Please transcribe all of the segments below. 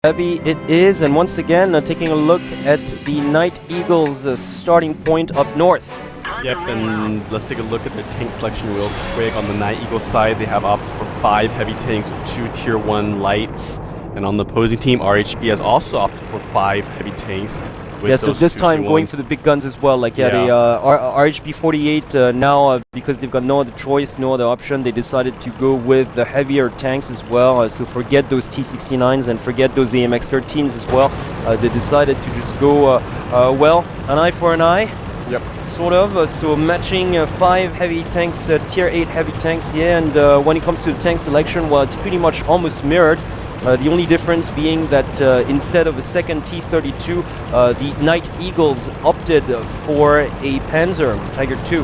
Heavy it is, and once again taking a look at the Night Eagles starting point up north. Yep, and let's take a look at their tank selection real quick. On the Night Eagles side, they have opted for 5 heavy tanks with 2 tier 1 lights. And on the opposing team, RHB has also opted for 5 heavy tanks. Yeah, so this time going for the big guns as well. Like, yeah, they RHB48 now, because they've got no other choice, no other option, they decided to go with the heavier tanks as well. So forget those T69s and forget those AMX13s as well. They decided to just go, well, an eye for an eye. Yep. Sort of. So matching 5 heavy tanks, tier 8 heavy tanks, yeah. And when it comes to the tank selection, well, it's pretty much almost mirrored. The only difference being that instead of a second T-32, the Night Eagles opted for a Panzer Tiger 2.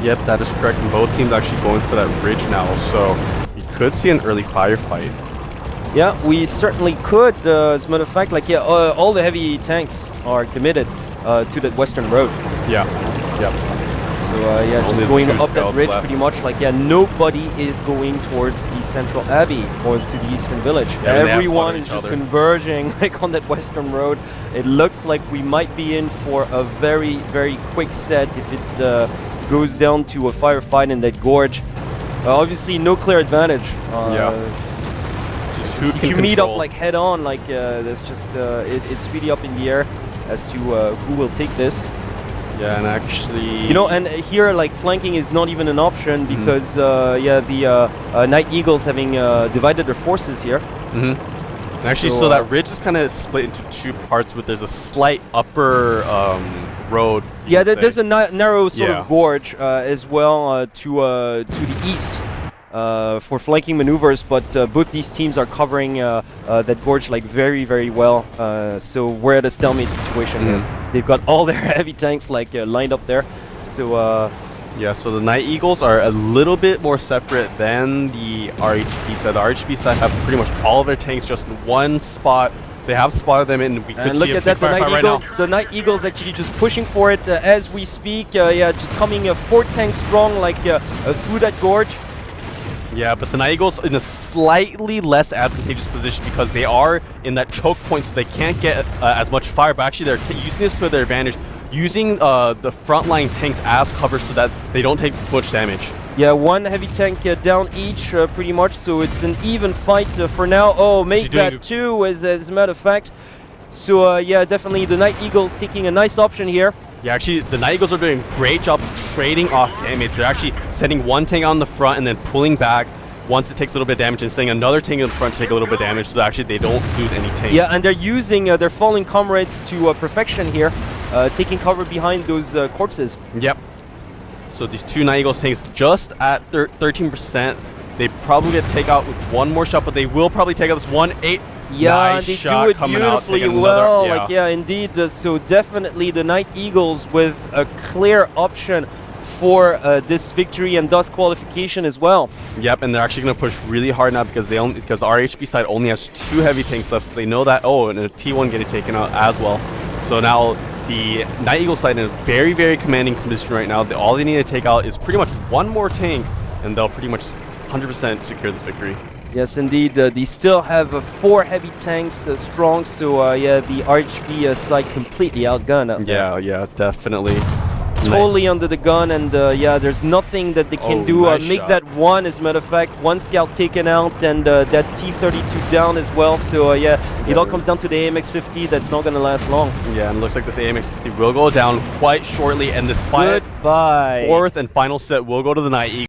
Yep, that is correct. And both teams actually going for that ridge now, so you could see an early firefight. Yeah, we certainly could. As a matter of fact, like, yeah, all the heavy tanks are committed to that western road. Yeah, yep. So yeah, just going up that ridge pretty much. Like, yeah, nobody is going towards the central abbey or to the eastern village. Yeah, everyone is just converging like on that western road. It looks like we might be in for a very, very quick set if it goes down to a firefight in that gorge. Obviously, no clear advantage. Just if you meet up like head on, like that's just it's really up in the air as to who will take this. Yeah, and actually, you know, and here like flanking is not even an option because yeah, the Night Eagles having divided their forces here. And actually, so that ridge is kind of split into 2 parts. With there's a slight upper road. Yeah, there's a narrow sort of gorge as well to the east. For flanking maneuvers, but both these teams are covering that gorge like very, very well. So we're at a stalemate situation here. They've got all their heavy tanks like lined up there. So yeah, so the Night Eagles are a little bit more separate than the RHB side. The RHB side have pretty much all of their tanks just in one spot. They have spotted them, and we could see look at that, the Night Eagles actually just pushing for it as we speak. Yeah, just coming 4 tanks strong like through that gorge. Yeah, but the Night Eagles in a slightly less advantageous position because they are in that choke point, so they can't get as much fire. But actually, they're using this to their advantage, using the frontline tanks as cover so that they don't take much damage. Yeah, 1 heavy tank down each, pretty much. So it's an even fight for now. Oh, make that 2, as a matter of fact. So yeah, definitely the Night Eagles taking a nice option here. Yeah, actually, the Night Eagles are doing a great job of trading off damage. They're actually sending 1 tank on the front and then pulling back once it takes a little bit of damage and sending another tank in the front to take a little bit of damage, so that actually they don't lose any tanks. Yeah, and they're using their fallen comrades to perfection here, taking cover behind those corpses. Yep. So these 2 Night Eagles tanks just at 13%. They probably get take out with 1 more shot, but they will probably take out this 1-8. Yeah, nice they shot do it coming beautifully out, well. yeah. Like, yeah, indeed. So definitely the Night Eagles with a clear option for this victory and thus qualification as well. Yep, and they're actually going to push really hard now because the RHB side only has 2 heavy tanks left, so they know that. Oh, and a T1 getting taken out as well. So now the Night Eagle side in a very, very commanding position right now. All they need to take out is pretty much 1 more tank, and they'll pretty much 100% secure this victory. Yes, indeed. They still have 4 heavy tanks strong, so yeah, the RHB side completely outgunned. Yeah, definitely. Totally under the gun, and yeah, there's nothing that they can do. Nice make shot. That 1, as a matter of fact, 1 scout taken out, and that T-32 down as well. So yeah, it all comes down to the AMX50. That's not going to last long. Yeah, and it looks like this AMX50 will go down quite shortly, and this 4th and final set will go to the Night Eagles.